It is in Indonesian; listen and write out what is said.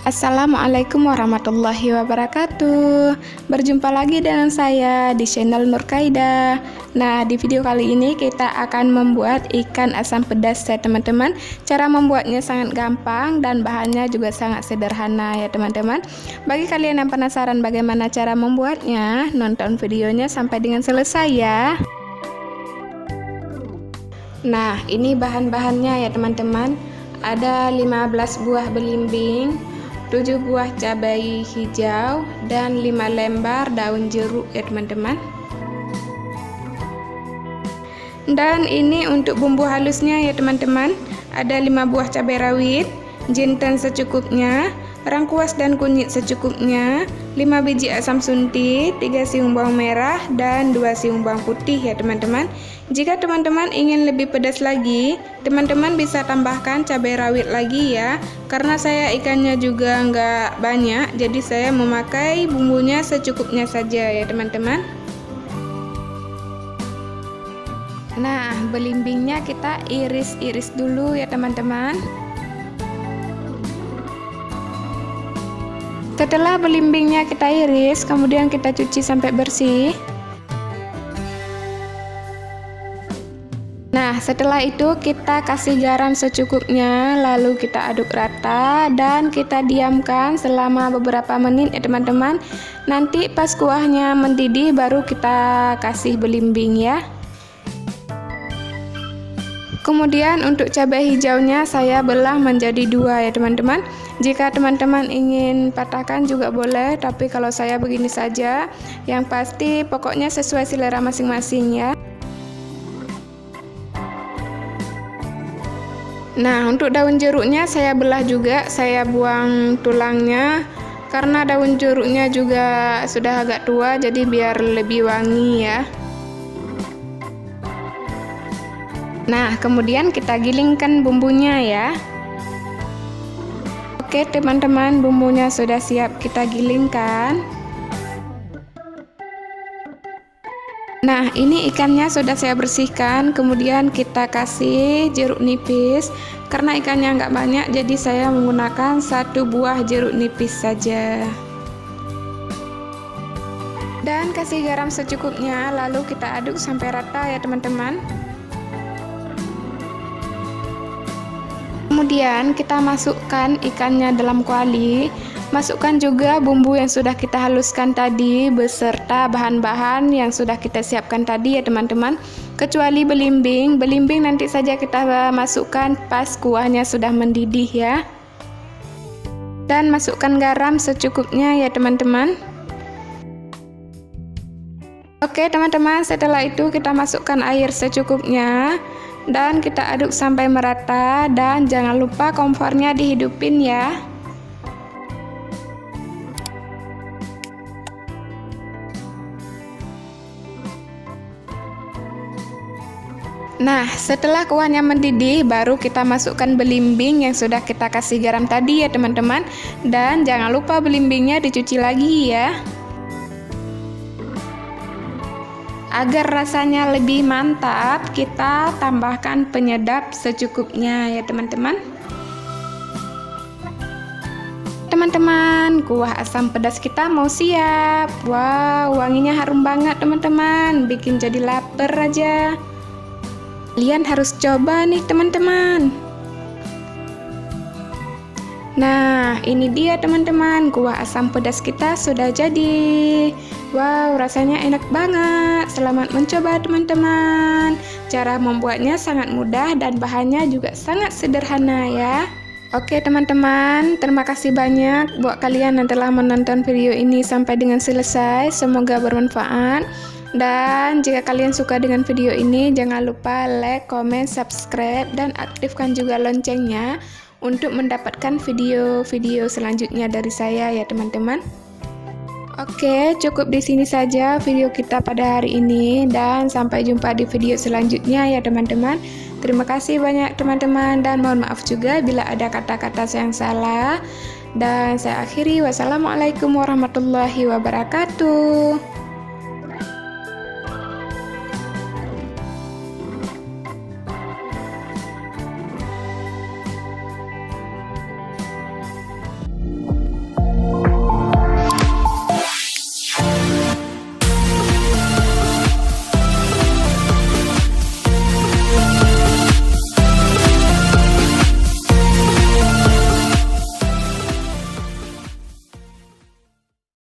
Assalamualaikum warahmatullahi wabarakatuh. Berjumpa lagi dengan saya di channel Nurkaida. Nah, di video kali ini kita akan membuat ikan asam pedas ya teman-teman. Cara membuatnya sangat gampang dan bahannya juga sangat sederhana ya teman-teman. Bagi kalian yang penasaran bagaimana cara membuatnya, nonton videonya sampai dengan selesai ya. Nah, ini bahan-bahannya ya teman-teman. Ada 15 buah belimbing, 7 buah cabai hijau, dan 5 lembar daun jeruk ya teman-teman. Dan ini untuk bumbu halusnya ya teman-teman. Ada 5 buah cabai rawit, jinten secukupnya, lengkuas dan kunyit secukupnya, 5 biji asam sunti, 3 siung bawang merah, dan 2 siung bawang putih ya teman-teman. Jika teman-teman ingin lebih pedas lagi, teman-teman bisa tambahkan cabai rawit lagi ya. Karena saya ikannya juga nggak banyak, jadi saya memakai bumbunya secukupnya saja ya teman-teman. Nah, belimbingnya kita iris-iris dulu ya teman-teman. Setelah belimbingnya kita iris, kemudian kita cuci sampai bersih. Nah, setelah itu kita kasih garam secukupnya, lalu kita aduk rata dan kita diamkan selama beberapa menit ya teman-teman. Nanti pas kuahnya mendidih baru kita kasih belimbing ya. Kemudian untuk cabai hijaunya saya belah menjadi 2 ya teman-teman. Jika teman-teman ingin patahkan juga boleh, tapi kalau saya begini saja. Yang pasti pokoknya sesuai selera masing-masing ya. Nah, untuk daun jeruknya saya belah juga, saya buang tulangnya. Karena daun jeruknya juga sudah agak tua, jadi biar lebih wangi ya. Nah, kemudian kita gilingkan bumbunya ya. Oke teman-teman, bumbunya sudah siap kita gilingkan. Nah, ini ikannya sudah saya bersihkan, kemudian kita kasih jeruk nipis. Karena ikannya nggak banyak, jadi saya menggunakan 1 buah jeruk nipis saja. Dan kasih garam secukupnya, lalu kita aduk sampai rata ya teman-teman. Kemudian kita masukkan ikannya dalam kuali. Masukkan juga bumbu yang sudah kita haluskan tadi beserta bahan-bahan yang sudah kita siapkan tadi ya teman-teman. Kecuali belimbing, belimbing nanti saja kita masukkan pas kuahnya sudah mendidih ya. Dan masukkan garam secukupnya ya teman-teman. Oke teman-teman, setelah itu kita masukkan air secukupnya dan kita aduk sampai merata, dan jangan lupa kompornya dihidupin ya. Nah, setelah kuahnya mendidih, baru kita masukkan belimbing yang sudah kita kasih garam tadi ya teman-teman. Dan jangan lupa belimbingnya dicuci lagi ya. Agar rasanya lebih mantap, kita tambahkan penyedap secukupnya ya teman-teman. Teman-teman, kuah asam pedas kita mau siap. Wow, wanginya harum banget teman-teman, bikin jadi lapar aja. Kalian harus coba nih teman-teman. Nah, ini dia teman-teman, kuah asam pedas kita sudah jadi. Wow, rasanya enak banget. Selamat mencoba teman-teman. Cara membuatnya sangat mudah dan bahannya juga sangat sederhana ya. Oke teman-teman, terima kasih banyak buat kalian yang telah menonton video ini sampai dengan selesai. Semoga bermanfaat. Dan jika kalian suka dengan video ini, jangan lupa like, comment, subscribe, dan aktifkan juga loncengnya untuk mendapatkan video-video selanjutnya dari saya ya teman-teman. Oke, cukup di sini saja video kita pada hari ini, dan sampai jumpa di video selanjutnya ya teman-teman. Terima kasih banyak teman-teman, dan mohon maaf juga bila ada kata-kata yang salah. Dan saya akhiri, wassalamualaikum warahmatullahi wabarakatuh.